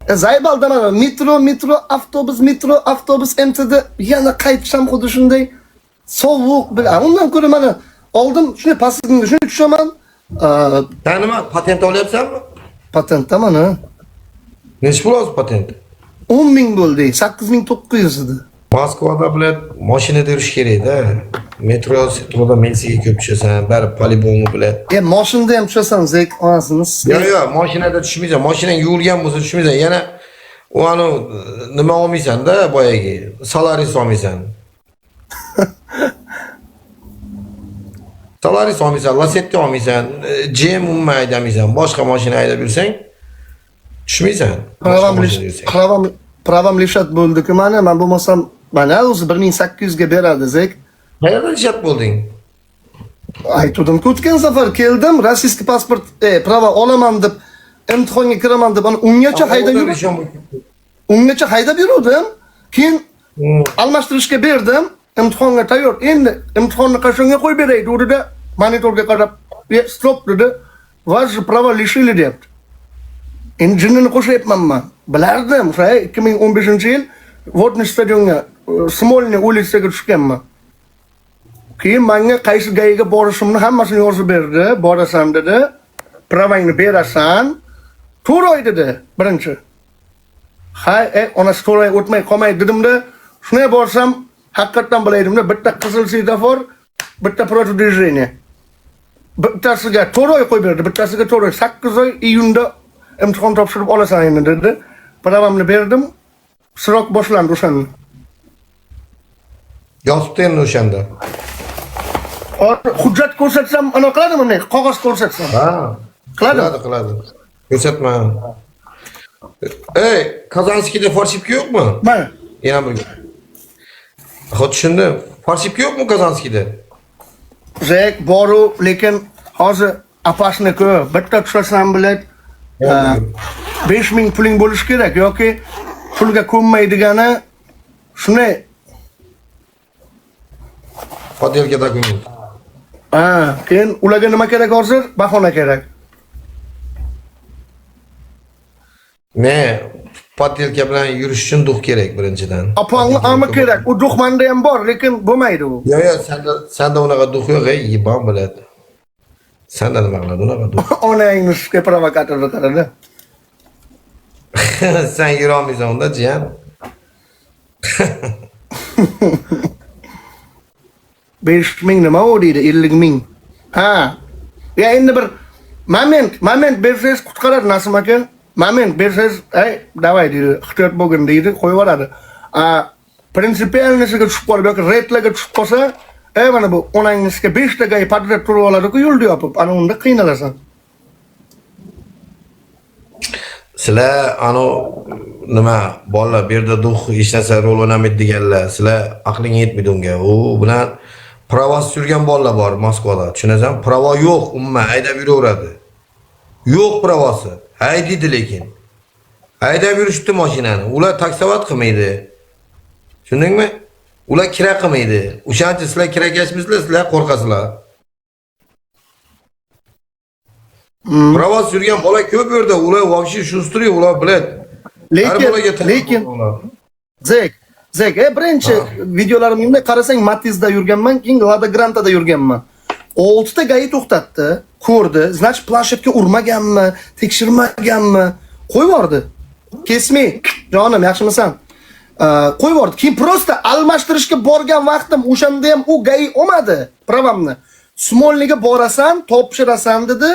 Zaybaldan ana metro, avtobus MT'de yana qaytisham xuddi shunday sovuq bilan. Undan ko'ra mana oldim shunday pastligimga shunday tushaman. Sen nima patent olyapsanmi? Patentda mana Nechi pul hozir patent? 10 ming bo'ldi, 8900 edi. Moskvada bilan mashinada yurish kerak-da. Metroda mensiga ko'p tushasan, bari polibonga bilan. Mashinada ham tushasan, zek onasimiz. Yo'q, mashinada tushmaysan. Mashinang yuvilgan bo'lsa tushmaysan. Yana u ani nima olmaysan-da, boyagi Solaris olmaysan. Solaris olmaysan, Lacetti olmaysan, GM umuman haydamaysan. Boshqa mashina haydab yursang tushmaysan. Pravam lishat bo'ldi-ku mana, men bo'lmasam mana o'zi 1800 ga beradi, zek. Qayerda lishat bo'lding? Aytdim-ku, o'tgan safar keldim, rossiyskiy pasport, prava olaman deb, imtihonga kiraman deb, ungacha haydab yurdim. Keyin almashtirishga berdim, imtihonga tayyor. Endi imtihonni qachonga qo'yib beray dedi, monitorga qarab, stop dedi. Vash prava lishili debdi. Endi jinnini qo'shyapmanman. Bilardim, o'sha 2015-yil Vodniy stadionga Smolniy ulitsiga tushganman. Keyin menga qaysi gayiga borishimni hammasini yozib berdi. Borasan dedi. Pravangni berasan. To'g'ri dedi, birinchi. Ona to'g'ri o'tmay qolmay dedimda, shunday borsam, haqiqatan bilaydimda, bitta qizil svetofor, bitta protudvижение. Bittasiga to'g'ri qo'yib berdi, bittasiga to'g'ri 8 oy iyunda imtihon topshirib olasan endi dedi. Pravamni berdim. Sirok boshlandi o'shanda. Yozibdi endi o'shanda. Hujjat ko'rsatsam, ana qiladimi? Qog'oz ko'rsatsam. Ha. Qiladi. Ko'rsatma. Kazanskiyda farshipka yo'qmi? Mana. Yana bir. Xod tushundim. Farshipka yo'qmi Kazanskiyda? Zek boru, lekin hozir apashniki bitta tushasan bilet 5000 puling bo'lishi kerak yoki pulga ko'nmaydigani shunday. Podelka dokument. Keyin ularga nima kerak hozir? Bahona kerak. Ne? Podelka bilan yurish uchun duh kerak birinchidan. Apangni ami kerak. U duh menda ham bor, lekin bo'lmaydi u. Yo'q, senda unaqa duh yo'q, yibon biladi. Senda nima qiladi unaqa duh? Onangni ishga provokatorga qaradi. Sen yura olmaysan unda, jiyan. 5000 nima u deydi, 50 000. Ya endi bir moment bersangiz qutqaradi Nasim aka. Moment bersangiz, davay deydi, ehtiyot bo'lgin deydi, qo'yib yuboradi. Prinsipialnisiga tushib qolib yoki redlarga tushib qolsa, mana bu onangizga 5 ta gay padrat turib oladi-ku yo'lda yopib, ana unda qiynalasan. Sizlar nima bolalar bu yerda duh hech narsa rol o'ynamaydi deganlar, sizlar aqling yetmaydi unga. U bilan pravosiz yurgan bolalar bor Moskvada. Tushunasan? Pravo yo'q, umuman haydab yuraveradi. Yo'q pravosi. Haydaydi lekin. Haydab yurishdi mashinani. Ular taksovat qilmaydi. Tushundingmi? Ular kira qilmaydi. O'shancha sizlar kirakashmisizlar, sizlar qo'rqasizlar. Pravosiz yurgan bola ko'p yerda, ular вообще shustiriyor, ular biladi. Lekin Zek, birinchi videolarimda qarasang Matizda yurganman, keyin Lada Granta'da yurganman. 6 ta gayi to'xtatdi, ko'rdi, значит planshetga urmaganmi, tekshirmaganmi, qo'yib yubordi. Kesmay, jonim, yaxshimisan? Qo'yib yubordi. Keyin prosta almashtirishga borgan vaqtim o'shanda ham u gayi olmadi pravamni. Smolniga borasan, topshirasan dedi.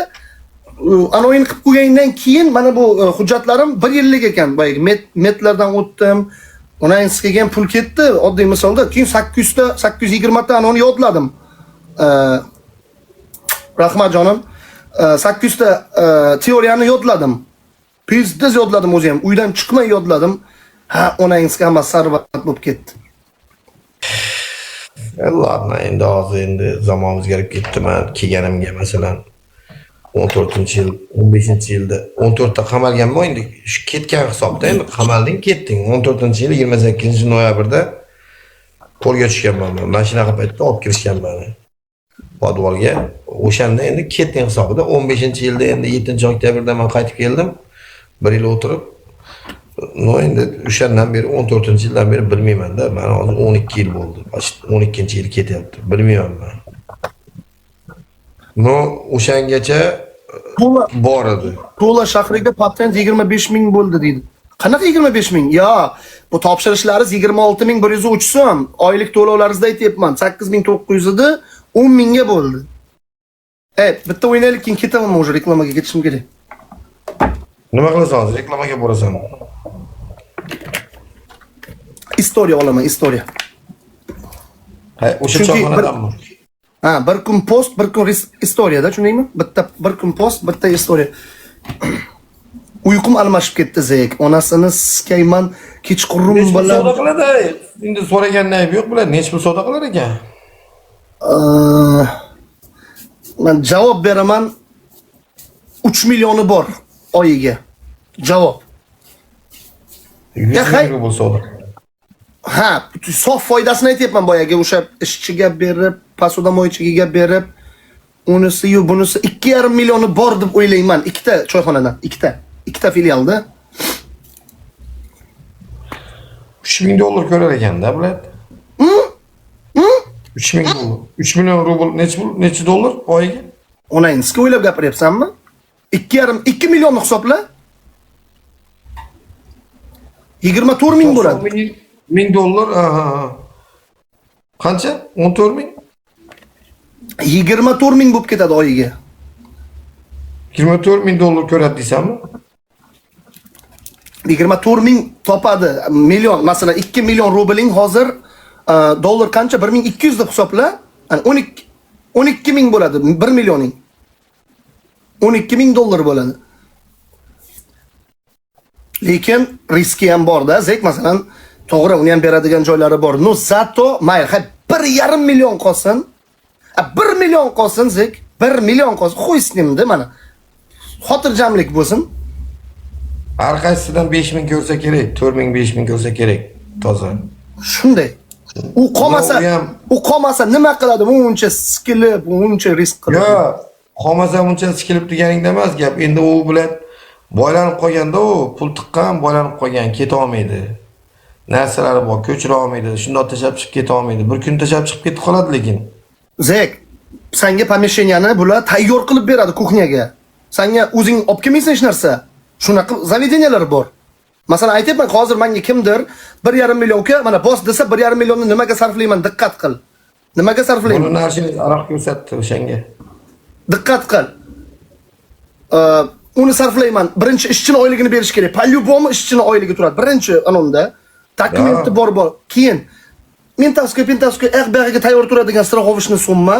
Anoyin qilib qo'ygandan keyin mana bu hujjatlarim 1 yillik ekan. Boyagi metlardan o'tdim. Onangizga ham pul ketdi. Oddiy misolda keyin 820 ta anoni yodladim. Rahmat jonim. 800 ta teoriyani yodladim. Pizdiz yodladim o'zi ham. Uydan chiqmay yodladim. Onangizga hamma sarvat bo'lib ketdi. Allohni endi hozir endi zamon o'zgarib ketdi. Men kelganimga masalan 14-yil, 15-yilda 14 ta qamalganman endi shu ketgan hisobda endi qamalding, ketding. 14-yil 28-noyabrda qo'lga tushganman. Mashinaga paytda olib kirishganman. Podvolga. O'shanda endi ketgan hisobida 15-yilda endi 7-oktyabrda men qaytib keldim. Bir yil o'tirib, no endi o'shandan beri 14-yildan beri bilmayman-da. Mana hozir 12 yil bo'ldi. 12-yil ketyapti. Bilmayman men. No, o'shangacha bor edi. Tula shahriga patent 25 ming bo'ldi deydi. Qanaqa 25 ming? Yo, bu topshirishlaringiz 26.103 so'm. Oylik to'lovlaringizda aytyapman. 8.900 edi, 10 mingga bo'ldi. Bitta o'ynaylik, keyin ketaman, o'sha reklamaga ketishim kerak. Nima qilasan hozir? Reklamaga borasan. Istoriya olaman, istoriya. Ha, o'sha choyxonadanmi? Ha, bir kun post, bir kun istoriyada, tushundingmi? Bir kun post, bitta istoriya. Uyqum almashib ketdi Zek. Onasini siskayman, kechqurun bilan. Savdo qiladi. Endi so'ragandan yo'q bular, nech pul savdo qilar ekan? Men javob beraman. 3 millioni bor oyiga. Javob. 100 ming rubl savdo. Ha, sof foydasini aytyapman boyaga, o'sha ishchiga berib, posudamoychiga berib, unisi-yu bunisi 2,5 millioni bor deb o'ylayman. Ikkita choyxonadan, ikkita filialda. 3 ming dollar ko'rar ekanda, bular. 3 ming dollar. 3 million rubl necha dollar oyiga? Onayingizni o'ylab gapiryapsanmi? 2 millionni hisobla. 24 ming bo'ladi. 1000 dollar, qancha? 14 ming? 24 ming bo'lib ketadi oyiga. 24 ming dollar ko'radi deysanmi? 24 ming topadi. Million, masalan 2 million rubling hozir dollar qancha? 1200 deb hisobla. 12 ming bo'ladi 1 millioning. 12 ming dollar bo'ladi. Lekin riski ham bor-da. Zek masalan to'g'ri, uni ham beradigan joylari bor. No, zato mayli, 1,5 million qolsin. 1 million qolsin Zek, 1 million qolsin. Qo'ysnimda mana. Xotirjamlik bo'lsin. Har qaysidan 5 ming ko'rsa kerak, 4 ming, 5 ming ko'rsa kerak. Toza. Shunday. U qolmasa nima qiladi? Uncha skilib, uncha risk qiladi. Yo'q, qolmasa uncha skilib deganingda emas gap. Endi u bilan boylanib qolganda, u pul tiqqan, boylanib qolgan, keta olmaydi. Narsalari bor, ko'chira olmaydi. Shundoq tashab chiqib keta olmaydi. Bir kun tashab chiqib ketib qoladi lekin. Zek, senga pomesheniyani bular tayyor qilib beradi kuxnyaga. Senga o'zing olib kelmaysan hech narsa. Shunaqa zavedeniyalar bor. Masalan, aytayapman, hozir menga kimdir 1,5 millionga mana bos desa, 1,5 millionni nimaga sarflayman, diqqat qil. Nimaga sarflayman? Buni narsani aroq ko'rsatdi o'shanga. Diqqat qil. Uni sarflayman. Birinchi ishchini oyligini berish kerak. По-любому ishchini oyligi turadi. Birinchi anonda dokumenti bor. Keyin Pentasko RBRga tayyor turadigan страховочный summa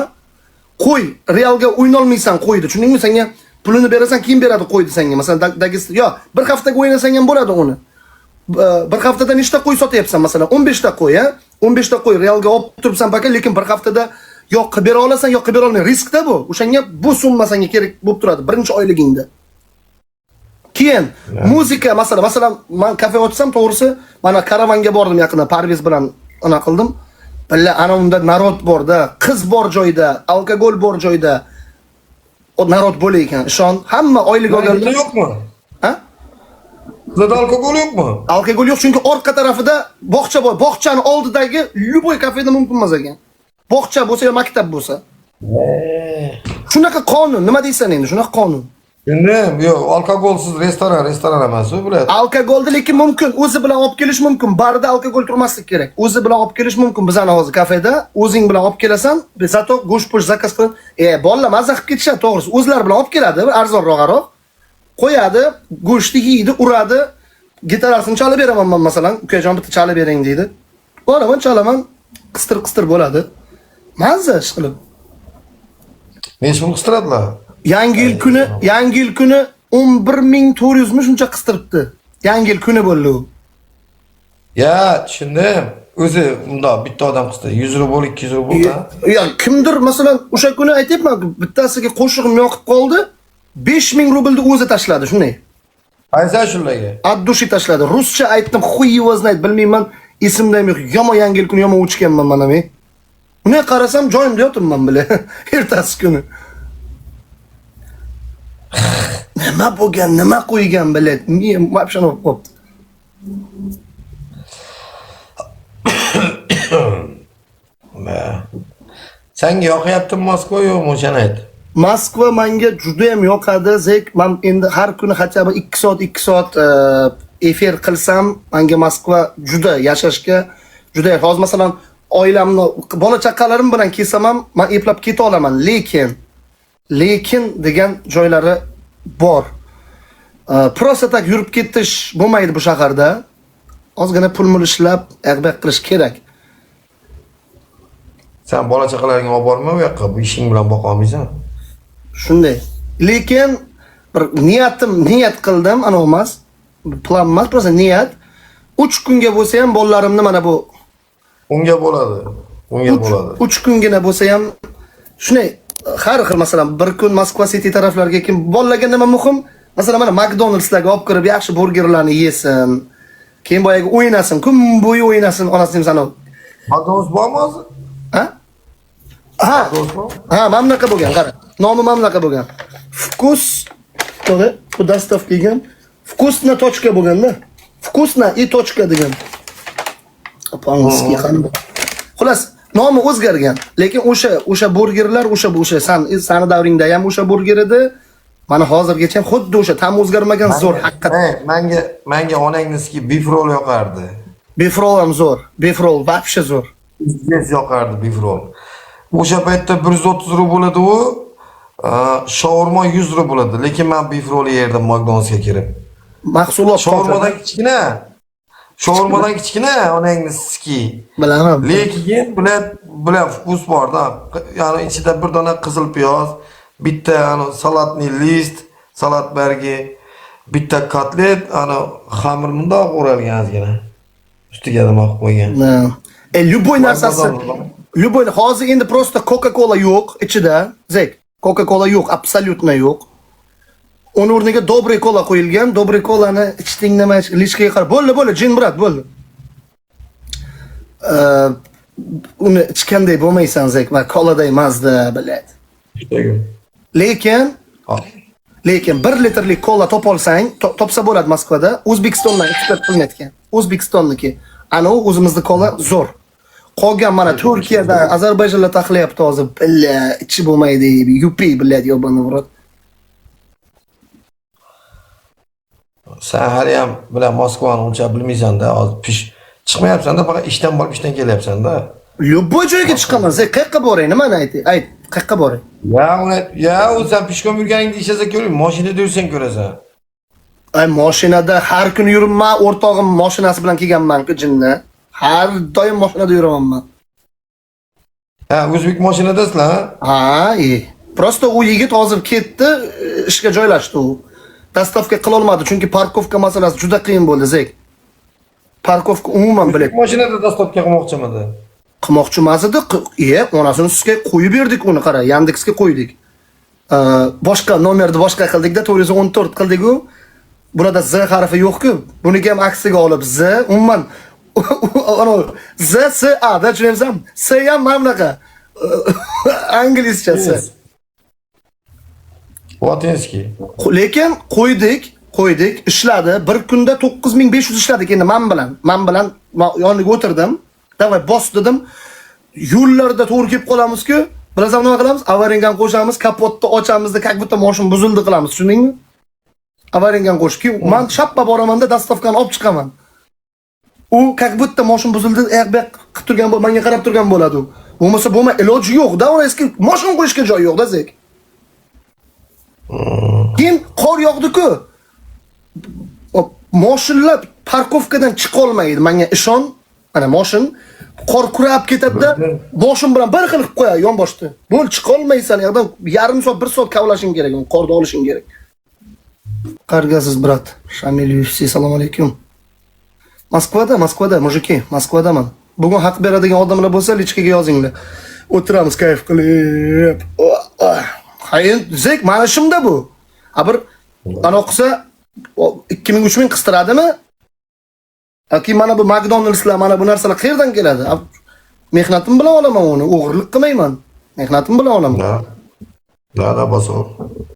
qo'y. Realga o'ynolmaysan qo'ydi. Tushundingmi? Senga pulini berasan, keyin beradi qo'ydi senga. Masalan, Dagestan, yo, bir haftaga o'ynasang ham bo'ladi uni. Bir haftada nechta qo'y sotyapsan? Masalan, 15 ta qo'y, 15 ta qo'y realga olib turibsan paka, lekin bir haftada yo qilib bera olasan, yo qilib bera olmaysan. Riskda bu. O'shanga bu summa senga kerak bo'lib turadi birinchi oyligingda. Keyin muzika, masalan, men kafe ochsam, to'g'risi, mana karavanga bordim yaqinda, Parvez bilan ana qildim. Billa ana unda narod borda, qiz bor joyda, alkogol bor joyda. O narod bo'lar ekan. Ishon, hamma oylik olganlar yo'qmi? Ha? Bizda alkogol yo'qmi? Alkogol yo'q, chunki orqa tarafida bog'cha bor. Bog'chani oldidagi любой kafeda mumkin emas ekan. Bog'cha bo'lsa yo maktab bo'lsa. Shunaqa qonun, nima deysan endi? Shunaqa qonun. Endi yo'q, alkogolsiz restoran emas u bular. Alkogolni lekin mumkin, o'zi bilan olib kelish mumkin. Barda alkogol turmaslik kerak. O'zi bilan olib kelish mumkin. Bizani hozir kafeda o'zing bilan olib kelasan, zato go'sht-po'sh zakaz qilib, bolalar mazza qilib ketishadi, to'g'risi. O'zlari bilan olib keladi, arzonroq. Qo'yadi, go'shtni yeydi, uradi. Gitarasini chalib beraman men masalan, ukajon bitta chalib bering deydi. Boraman, chalaman, qistir bo'ladi. Mazza ish qilib. Nech pul qistiradilar? Yangi yil kuni 11.400 mi shuncha qistiribdi. Yangi yil kuni bo'ldi u. Ya, tushundim. O'zi unda bitta odam qisdi. 100 rubl, 200 rubl. Ya, kimdir masalan o'sha kuni aytayapman, bittasiga qo'shig'im yoqib qoldi. 5000 rublni o'zi tashladi, shunday. Qaysa shunlarga? Addushi tashladi. Ruscha aytdim, xuy его знает, bilmayman, esimda ham yo'q. Yomon yangi yil kuni yomon o'chganman mana men. Uni qarasam joyimda yotibman bile. Ertasi kuni. nima bo'lgan, nima qo'ygan biladi. Вообще bo'pti. Senga yoqyaptimi Moskva yo'qmi o'shani ayt. Moskva menga juda ham yoqadi. Zek, men endi har kuni hatto 2 soat efir qilsam, menga Moskva juda yashashga juda. Hozir masalan oilamni, bola chaqalarim bilan kelsam ham men eplab keta olaman, lekin degan joylari bor. Prosta tak yurib ketish bo'lmaydi bu shaharda. Ozgina pul ishlab, ag'baq qilish kerak. Sen bola chaqalaringni olib borma u yoqqa, bu ishing bilan boqa olmaysan. Shunday. Lekin bir niyat qildim, ana emas. Plan emas, prosta niyat. 3 kunga bo'lsa ham bolalarimni mana bu Unga bo'ladi. 3 kungina bo'lsa ham shunday har xil masalan bir kun Moskva City taraflarga kim bolalarga nima muhim? Masalan mana McDonald'slarga olib kirib yaxshi burgerlarni yesin. Keyin boyaga o'ynasin, kun bo'yi o'ynasin, onasi sana. McDonald's bormi hozir? Ha? Ha, mamlaqa bo'lgan, qara. Nomi mamlaqa bo'lgan. Vkus, to'g'ri, bu dostavka degan. Vkusna точка bo'lganda. Vkusna и точка degan. По-angliyski ham. Xolos, nomi o'zgargan, lekin o'sha burgerlar, o'sha sani davringda ham o'sha burger edi. Mana hozirgacha xuddi o'sha tam o'zgarmagan zo'r haqiqatan. Menga onangniski beef roll yoqardi. Beef roll ham zo'r. Beef roll вообще zo'r. Biz yoqardi beef roll. O'sha paytda 130 rubl edi u, shaurma 100 rubl edi, lekin men beef roll yerdim McDonald'sga kirib. Mahsulot shaurmadan kichkina onangniski. Bilaman. Lekin bilan vkus bor-da. Ya'ni ichida bir dona qizil piyoz, bitta salatni list, salat bargi, bitta kotlet, xamir mundoq o'ralgan ozgina. Ustiga nima qo'ygan. Любой narsasi. Любой hozir endi prosta Coca-Cola yo'q ichida. Zek, Coca-Cola yo'q, absolutno yo'q. Uni o'rniga Добрый kola qo'yilgan. Добрый kolani ichding nima lishkaga qarab. Bo'ldi, jin brat, bo'ldi. Uni ichganday bo'lmaysan Zek va koladay mazda biladi. Lekin 1 litrlik kola topolsang, topsa bo'ladi Moskvada. O'zbekistondan eksport qilinayotgan. O'zbekistonniki. Ana u o'zimizda kola zo'r. Qolgan mana Turkiyadan, Ozarbayjonlar taxlayapti hozir. Billa, ichi bo'lmaydi, yupi biladi yobani brat. Sen hali ham bilan Moskvani uncha bilmaysan-da, hozir chiqmayapsan-da, faqat ishdan borib ishdan kelyapsan-da. Любой joyga chiqaman. Sen qayerga boray? Nimani ayt, qayerga boray? Sen pishkom yurganingda ishlasa ko'ring, mashinada yursang ko'rasan. Mashinada har kuni yuribman, o'rtog'im mashinasi bilan kelganman-ku jinni. Har doim mashinada yuraman. O'zbek mashinadasizlar? Prosta u yigit hozir ketdi, ishga joylashdi u. Dostavka qila olmadi, chunki parkovka masalasi juda qiyin bo'ldi, Zek. Parkovka umuman biladi. Mashinada dostavka qilmoqchimidi? Qilmoqchi emas edi. Onasini ustiga qo'yib berdik uni, qara, Yandexga qo'ydik. Boshqa nomerni boshqa qildik-da, 414 qildik-ku. Burada Z harfi yo'q-ku. Buniki ham aksiga olib Z, umuman Z S A da tushunamsan? S ham mamlaqa. Anglizchasi. Latinskiy. Lekin qo'ydik, ishladi. Bir kunda 9500 ishladik endi men bilan yoniga o'tirdim. Davay bos dedim. Yo'llarda to'g'ri kelib qolamiz-ku. Bilasan nima qilamiz? Avaringan qo'shamiz, kapotni ochamiz-da, как будто mashina buzildi qilamiz, tushundingmi? Avaringan qo'shib, men shappa boraman-da, dastavkani olib chiqaman. U как будто mashina buzildi, airbag qilib turgan bo'lib, menga qarab turgan bo'ladi u. Bo'lmasa iloji yo'q-da, uni eski mashina qo'yishga joy yo'q-da, Zek. Keyin qor yog'di-ku. Mashinalar parkovkadan chiqa olmaydi. Menga ishon, ana mashina qor kurab ketadi-da, boshim bilan bir xil qilib qo'yadi yonboshda. Bo'l chiqa olmaysan, yoqdan yarim soat, 1 soat kavlashing kerak, qorda olishing kerak. Qargasiz brat. Shamil UFC, assalomu alaykum. Moskvada, mujiki, Moskvadaman. Bugun haq beradigan odamlar bo'lsa, lichkaga yozinglar. O'tiramiz kayf qilib. Hayin, Zek, mana ishimda bu. Bir ana qilsa 2000-3000 qistiradimi? Yoki mana bu McDonald'slar, mana bu narsalar qayerdan keladi? Mehnatim bilan olaman uni, o'g'irlik qilmayman. Mehnatim bilan olaman. Da, bosor.